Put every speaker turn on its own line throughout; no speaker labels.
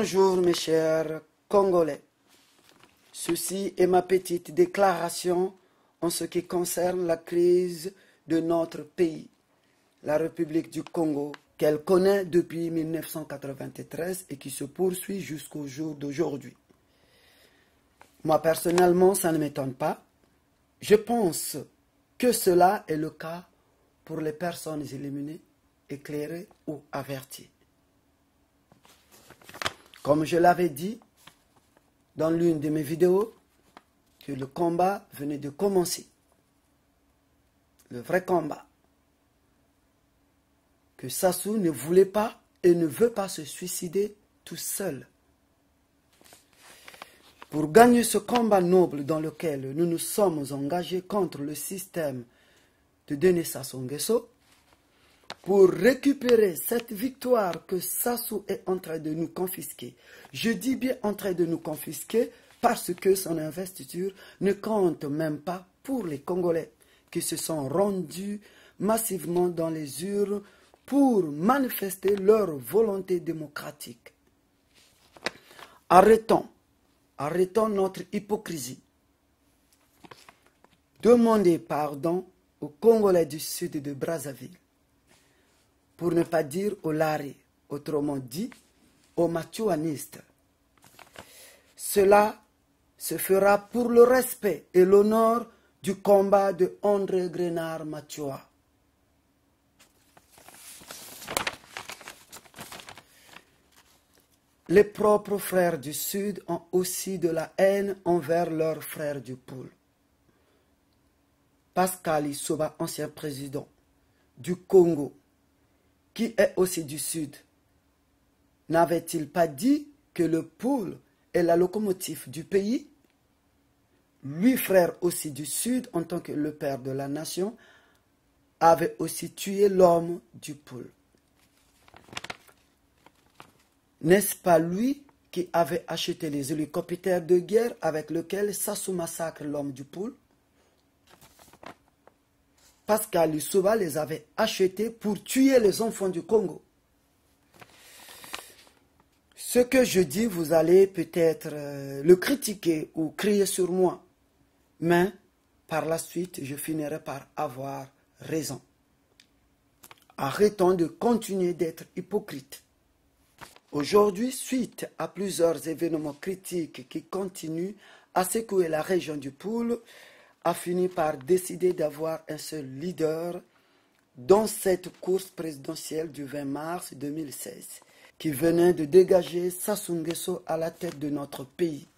Bonjour mes chers Congolais. Ceci est ma petite déclaration en ce qui concerne la crise de notre pays, la République du Congo, qu'elle connaît depuis 1993 et qui se poursuit jusqu'au jour d'aujourd'hui. Moi personnellement, ça ne m'étonne pas. Je pense que cela est le cas pour les personnes illuminées, éclairées ou averties. Comme je l'avais dit dans l'une de mes vidéos, que le combat venait de commencer. Le vrai combat. Que Sassou ne voulait pas et ne veut pas se suicider tout seul. Pour gagner ce combat noble dans lequel nous nous sommes engagés contre le système de Denis Sassou Nguesso, pour récupérer cette victoire que Sassou est en train de nous confisquer. Je dis bien en train de nous confisquer parce que son investiture ne compte même pas pour les Congolais qui se sont rendus massivement dans les urnes pour manifester leur volonté démocratique. Arrêtons notre hypocrisie. Demandez pardon aux Congolais du sud de Brazzaville. Pour ne pas dire aux Larés, autrement dit, aux Mathiouanistes. Cela se fera pour le respect et l'honneur du combat de André Grenard Mathiua. Les propres frères du Sud ont aussi de la haine envers leurs frères du Pôle. Pascal Lissouba, ancien président du Congo, qui est aussi du Sud, n'avait-il pas dit que le Pôle est la locomotive du pays? Lui, frère aussi du Sud, en tant que le père de la nation, avait aussi tué l'homme du Pôle. N'est-ce pas lui qui avait acheté les hélicoptères de guerre avec lesquels Sassou massacre l'homme du Pôle? Pascal Lissouba les avait achetés pour tuer les enfants du Congo. Ce que je dis, vous allez peut-être le critiquer ou crier sur moi. Mais par la suite, je finirai par avoir raison. Arrêtons de continuer d'être hypocrites. Aujourd'hui, suite à plusieurs événements critiques qui continuent à secouer la région du Pôle, a fini par décider d'avoir un seul leader dans cette course présidentielle du 20 mars 2016, qui venait de dégager Sassou Nguesso à la tête de notre pays.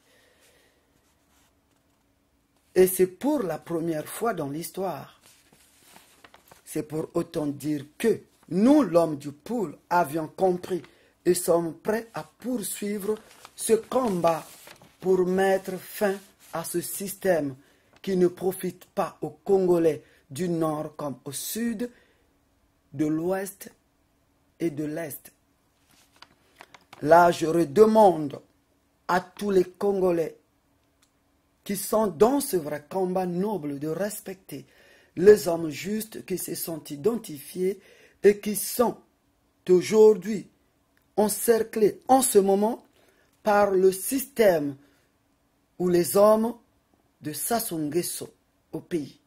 Et c'est pour la première fois dans l'histoire. C'est pour autant dire que nous, l'homme du Pôle, avions compris et sommes prêts à poursuivre ce combat pour mettre fin à ce système qui ne profite pas aux Congolais du Nord comme au Sud, de l'Ouest et de l'Est. Là, je redemande à tous les Congolais qui sont dans ce vrai combat noble de respecter les hommes justes qui se sont identifiés et qui sont aujourd'hui encerclés en ce moment par le système où les hommes de Sassou Nguesso au pays.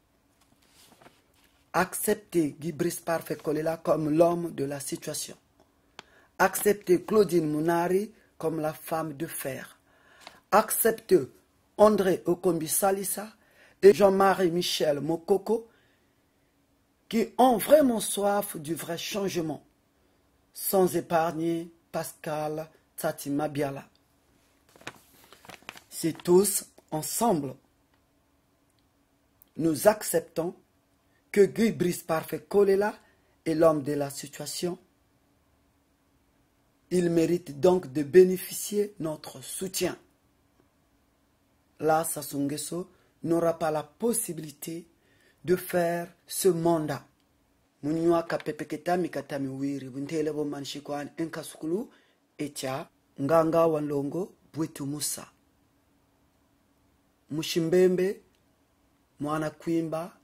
Acceptez Guy Brice Parfait Kolela comme l'homme de la situation. Acceptez Claudine Mounari comme la femme de fer. Acceptez André Okombi Salissa et Jean-Marie Michel Mokoko qui ont vraiment soif du vrai changement, sans épargner Pascal Tsati Mabiala. Si tous, ensemble, nous acceptons que Guy Brice Parfait Kolela est l'homme de la situation, il mérite donc de bénéficier de notre soutien. Là, Sassou Nguesso n'aura pas la possibilité de faire ce mandat. Munywa kapepeketa mikatami wiri buntele bo manshikwan enkasukulu echa nganga wanlongo bwetu Musa Mushimbembe mwana kwimba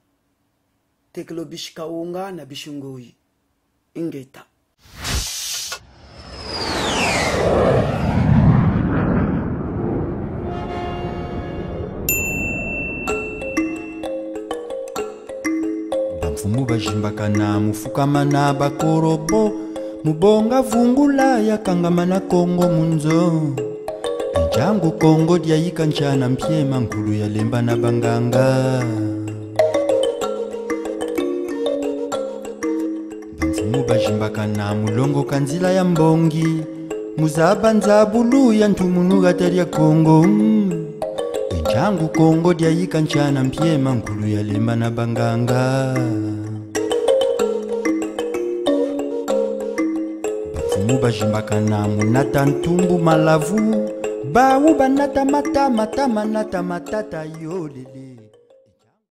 tekelo bishikaunga na bishungoyi ingeta
Bamfumu bajimbakana mufukamana bakorobo mubonga vungula yakangamana Kongo munzo Jangu Kongo diayika nchana mpiema nkulu ya lemba na banganga Bamfumu bajimbakana mulongo kanzila ya mbongi Muzaba nzabulu ya ntumunu gatari ya Kongo Jangu Kongo diayika nchana mpiema nkulu ya lemba na banganga Bamfumu bajimbakana munata ntumbu malavu Bawu banata mata mata manata matata yo lele